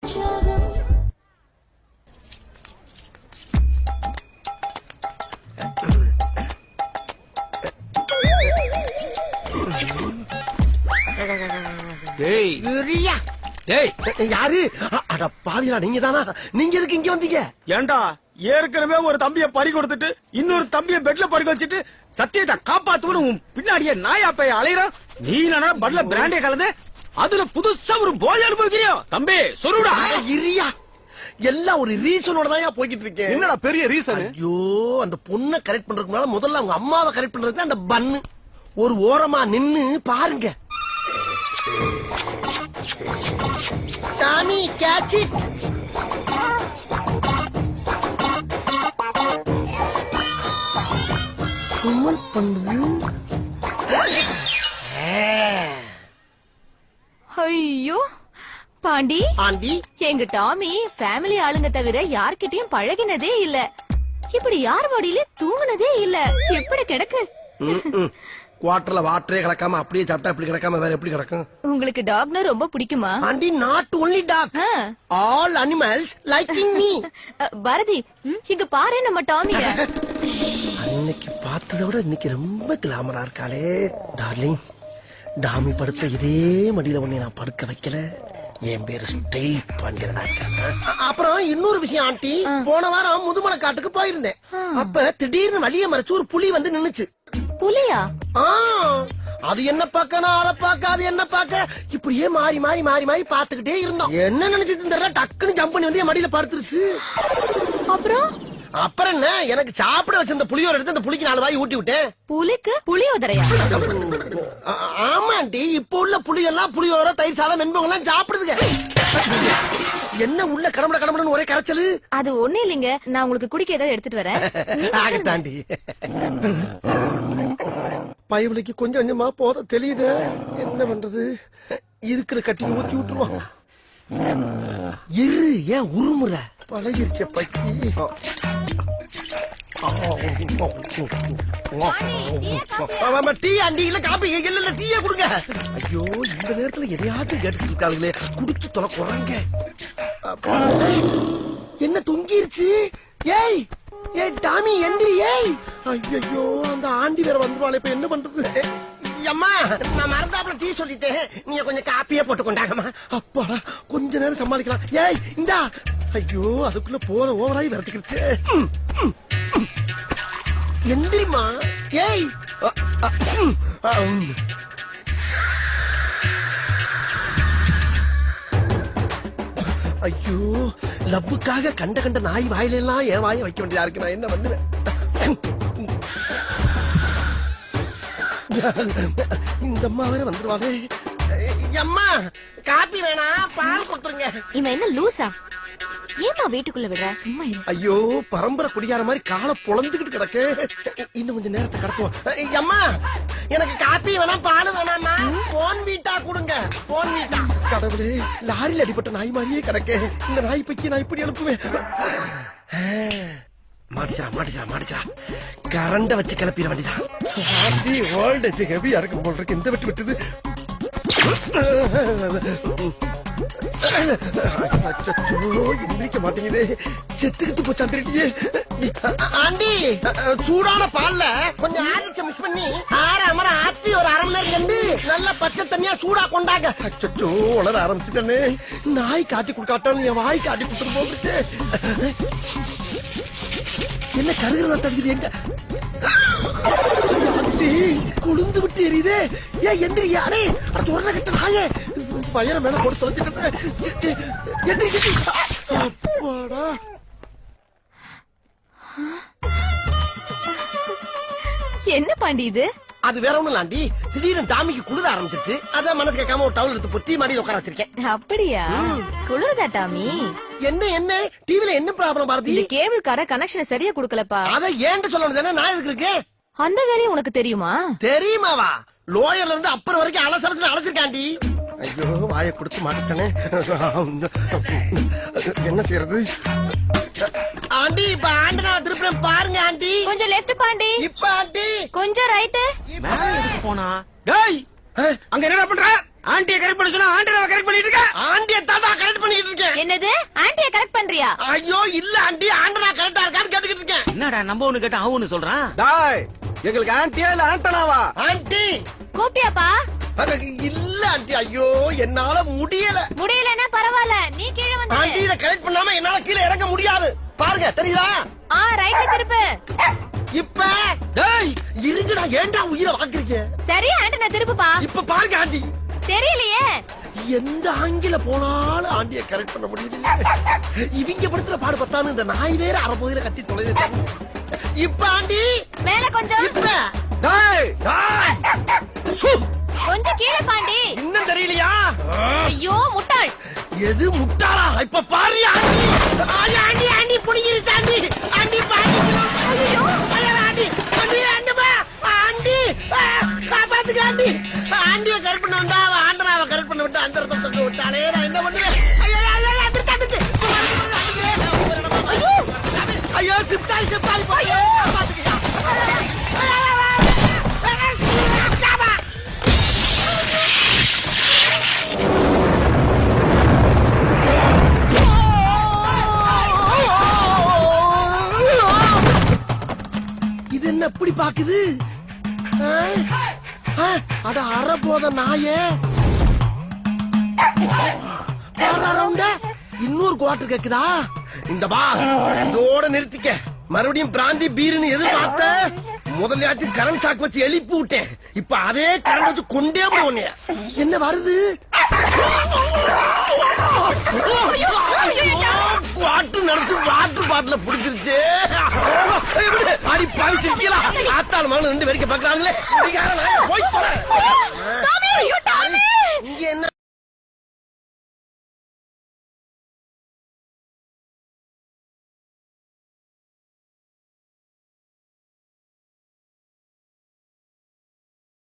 யாரு? அட பாவியா, நீங்க தானா? நீங்க எதுக்கு இங்க வந்தீங்க? ஏண்டா ஏற்கனவே ஒரு தம்பிய பறி கொடுத்துட்டு இன்னொரு தம்பிய பெட்ல பறி வச்சுட்டு சத்தியத்தை காப்பாத்துவனு பின்னாடியே நாயா போய் அலையறான். நீ என்ன பட்ல பிராண்டே கலந்து அதுல புதுசா ஒரு போதை அனுபவிக்கிறியோ? தம்பி சொல்லுடா. இரியா, எல்லாம் ஒரு ரீசனோட தான் போய்கிட்டு இருக்கேன். என்னடா பெரிய ரீசன்? ஐயோ, அந்த பொண்ணை கரெக்ட் பண்றதுக்கு முன்னால முதல்ல அவங்க அம்மாவை கரெக்ட் பண்றதுக்கு அந்த பன்னு ஒரு ஓரமா நின்னு பாருங்க. சாமி கேட்ச் இட். குமல் பண்ணுது. ஐயோ பாண்டி, ஆண்டி, எங்க டாமி ஃபேமிலி ஆளுங்க தவிர யார்கிட்டயும் பழகினதே இல்ல. இப்படி யார் வடியில தூங்குனதே இல்ல. எப்படி கிடக்கு? குவார்டர்ல வாட்டரே கலக்காம அப்படியே சாப்பிட்டா இப்படி கிடக்காம வேற எப்படி கிடக்கும்? உங்களுக்கு டாக்னா ரொம்ப பிடிக்குமா? Aunty, not only dog, all animals liking me. Bharathi, இங்க பாரு நம்ம டாமிய. அன்னைக்கு பார்த்ததை விட இன்னைக்கு ரொம்ப கிளாமரா இருக்காளே. டார்லிங், டாமி படுத்த இதே மடியில உன்னை நான் படுக்க வைக்கல. என் பேரு ஸ்டைல் பாண்டியனா. அப்புறம் இன்னொரு விஷயம் ஆண்டி, போன வாரம் முதுமலை காட்டுக்கு போயிருந்தேன். அப்ப திடீர்னு வழிய மறைச்சு ஒரு புலி வந்து நின்னுச்சு. புலியா? அது என்ன பாக்க, நான் அதை பாக்க, அது என்ன பாக்க, இப்படியே மாறி மாறி மாறி மாறி பாத்துக்கிட்டே இருந்தோம். என்ன நினைச்சிட்டு தெரியல, டக்குன்னு ஜம்ப் பண்ணி வந்து என் மடியில படுத்துருச்சு. அப்புறம் என்ன, எனக்கு சாப்பிட வச்சிருந்த புளியோர எடுத்து அந்த புளிக்கு 4 வாய் ஊட்டி விட்டேன். புலிக்கு புளியோதரையா? ஆமாண்டி, இப்ப உள்ள புளி எல்லாம் புளியோர, தயிர் சாதம், வெண்பொங்கல் எல்லாம் சாப்பிடுதுங்க. என்ன உள்ள கடம்பட கடம்படன்னு ஒரே கரைச்சலு? அது ஒண்ணு இல்லைங்க, நான் உங்களுக்கு குடிக்க ஏதாவது எடுத்துட்டு வரேன். ஆகட்டாண்டி. பயவலிக்கு கொஞ்சம் கொஞ்சமா போத தெரியுது. என்ன பண்றது, இருக்கிற கட்டி ஊத்தி விட்டுருவோம். இரு, ஏன் உருமுற? பழகிருச்ச பக்கி. டீ ஆண்டி, இல்ல காப்பி, இல்ல டீயே கொடுங்க. ஐயோ, இந்த நேரத்துல எதையாச்சும் கேட்டுட்டு இருக்காங்களே, குடிச்சு தொலை குறைங்க. என்ன தொங்கிருச்சு? ஏய் ஏய் டாமி, எந்திரி. ஏய், ஐயோ, அந்த ஆண்டி வேற வந்துருவாளே, இப்ப என்ன பண்றது? அம்மா, நான் மறந்தாப்புல டீ சொல்லிட்டேன், நீங்க கொஞ்சம் காப்பியே போட்டு கொண்டாங்கம்மா. அப்பாடா, கொஞ்ச நேரம் சமாளிக்கலாம். ஏய் இந்தா. ஐயோ, அதுக்குள்ள போற ஓவராய் வரச்சுக்கிடுச்சு. எந்திரிமா. ஏய், ஐயோ, லவ்வுக்காக கண்ட கண்ட நாய் வாயில எல்லாம் என் வாயை வைக்க வேண்டியதா இருக்கு. நான் என்ன பண்ணுவேன்? இந்த அம்மா வேற வந்துருவாளே. அம்மா, காப்பி வேணா, பால் கொடுத்துருங்க. இவன் என்ன லூசா? ஏமா வீட்டுக்குள்ள விடுற? சும்மா இரு. ஐயோ, பரம்பரை குடியார மாதிரி காலை பொழந்துகிட்டு கிடக்கு. இன்னும் கொஞ்சம் நேரத்தை கடத்துவோம். அம்மா, எனக்கு காப்பி வேணா, பால் வேணாமா, போன் வீட்டா கொடுங்க. போன் வீட்டா. கடவுளே, லாரியில் அடிப்பட்ட நாய் மாதிரியே கிடக்கு. இந்த நாய் பைக்கி நான் இப்படி எழுப்புவேன். மாட்டிச்சா கரண்ட வச்சு கிளப்பிட வேண்டியதான். ஹெவியா இருக்கும் போல் இருக்கு. இந்த வெட்டு விட்டுது. எந்திரிக்க மாட்டேங்குது. செத்துக்கிட்டு போச்சா தெரியலையே. ஆண்டி, சூடான பால்ல கொஞ்சம் ஆதிச்ச மிஸ் பண்ணி ஆறாம ஆத்தி ஒரு அரை மணி நேரம் கண்டு நல்ல பச்சை தண்ணியா சூடா கொண்டாங்க. அச்சோ, வளர ஆரம்பிச்சுட்டே. நாய் காட்டி கொடுக்காட்டாலும் என் வாய் காட்டி கொடுத்துட்டு போட்டு. என்ன கருகிறதா தடுக்குது? எங்க குளிந்து விட்டு எரியுதே. ஏன் எந்திரியா? அடே, அது ஒரு கட்ட நாயே பயிர மேல போட்டு தொலைச்சிட்டு. அப்பாடா. என்ன பாண்டி இது? அது வேற ஒண்ணும் இல்லாண்டி, திடீர்னு டாமிக்கு குளிர ஆரம்பிச்சிருச்சு. அதான் மனசு கேட்காம ஒரு டவுல் எடுத்து பொத்தி மாடியில் உட்கார வச்சிருக்கேன். அப்படியா? குளிர்தா டாமி? என்ன டிவில என்ன ப்ராப்ளம் பாரதி? இந்த கேபிள் கார கனெக்ஷன் சரியா குடுக்கலப்பா. அத ஏன்ட்டு சொல்லணும் தானே, நான் எதுக்கு இருக்கேன்? அந்த வேலையும் உனக்கு தெரியுமா? தெரியுமாவா? லோயர்ல இருந்து அப்புறம் வரைக்கும் அலசலத்துல அழைச்சிருக்காண்டி. ஐயோ, வாயை கொடுத்து மாட்டிட்டானே. என்ன செய்யறது? ஆண்டி, இப்ப ஆண்டனா திருப்பி பாருங்க ஆண்டி. கொஞ்சம் லெஃப்ட் பாண்டி. இப்ப ஆண்டி கொஞ்சம் ரைட். போனா டேய், அங்க என்னடா பண்ற? ஆண்டியை கரெக்ட் பண்ண சொன்னா ஆண்டனை கரெக்ட் பண்ணிட்டு இருக்க. ஆண்டிய தாத்தா கரெக்ட் பண்ணிட்டு இருக்கேன். என்னது ஆண்டிய கரெக்ட் பண்றியா? ஐயோ இல்ல ஆண்டி, ஆண்டனா கரெக்டா இருக்கான்னு கேட்டுக்கிட்டு இருக்கேன். என்னடா நம்ம ஒண்ணு கேட்டா அவனு சொல்றான். டாய் எங்களுக்கு ஆன்ட்டியா இல்ல ஆண்டனாவா? ஆண்டி கூப்பியாப்பா? இல்ல ஆண்டி, ஐயோ என்னால முடியல. முடியலன்னா பரவாயில்ல, நீ கீழே ஆண்டி வந்து. இத கரெக்ட் பண்ணாம என்னால கீழே இறங்க முடியாது. பாருங்க தெரியுதா? ரைட்ல திருப்பு. இப்ப டேய் இருங்கடா, ஏன்டா உயிரை வாங்குறீங்க? சரி ஆண்டனா திருப்புப்பா. இப்ப பாருங்க ஆண்டி, தெரியலையே. எந்த ஆங்கில போனாலும் ஆண்டிய கரெக்ட் பண்ண முடியல. இவங்க படுத்துற பாடு பத்தானு இந்த நாய் வேற அரைப்பகுதியில கத்தி தொலைதான். இப்ப ஆண்டி மேல கொஞ்சம். இப்ப டாய் டாய். சு, கொஞ்சம் கீழே பாண்டி. இன்னும் தெரியலையா? ஐயோ முட்டாள். எது முட்டாளா? இப்ப பாரு ஆண்டி. ஆண்டி ஆண்டி புடிங்கிருச்சு ஆண்டி. ஆண்டி பாண்டி. ஐயோ ஆண்டி ஆண்டி ஆண்டிமா ஆண்டி காப்பாத்துங்க ஆண்டி. ஆண்டிய கரெக்ட் பண்ண வந்தா அவ ஆண்டனாவை கரெக்ட் பண்ண விட்டு அந்த இடத்துல தொட்டு விட்டாலே நான் என்ன பண்ணுவேன்? ஐயோ ஐயோ அதிர்ச்சி அதிர்ச்சி. ஐயோ சிப்டாய் சிப்டாய். ஐயோ காப்பாத்துங்க. இது என்ன எப்படி பாக்குது? அட அற போத நாயே. இன்னொரு குவார்டர் கேக்குதா? இந்த பா இதோட நிறுத்திக்க. மறுபடியும் பிராந்தி பீருன்னு எதிர்பார்த்த முதலையாச்சும் கரண்ட் சாக் வச்சு எழுப்பி விட்டேன். இப்ப அதே கரண்ட் வச்சு கொண்டே போனே. என்ன வருது? குவார்டர் நடத்து வாட்டர் பாட்டில புடிச்சிருச்சு. அடி பாவி சிரிக்கலா. ஆத்தாள் மகன் ரெண்டு வேடிக்கை பாக்குறாங்களே. போய் டாமி, ஐயோ டாமி. இங்க என்ன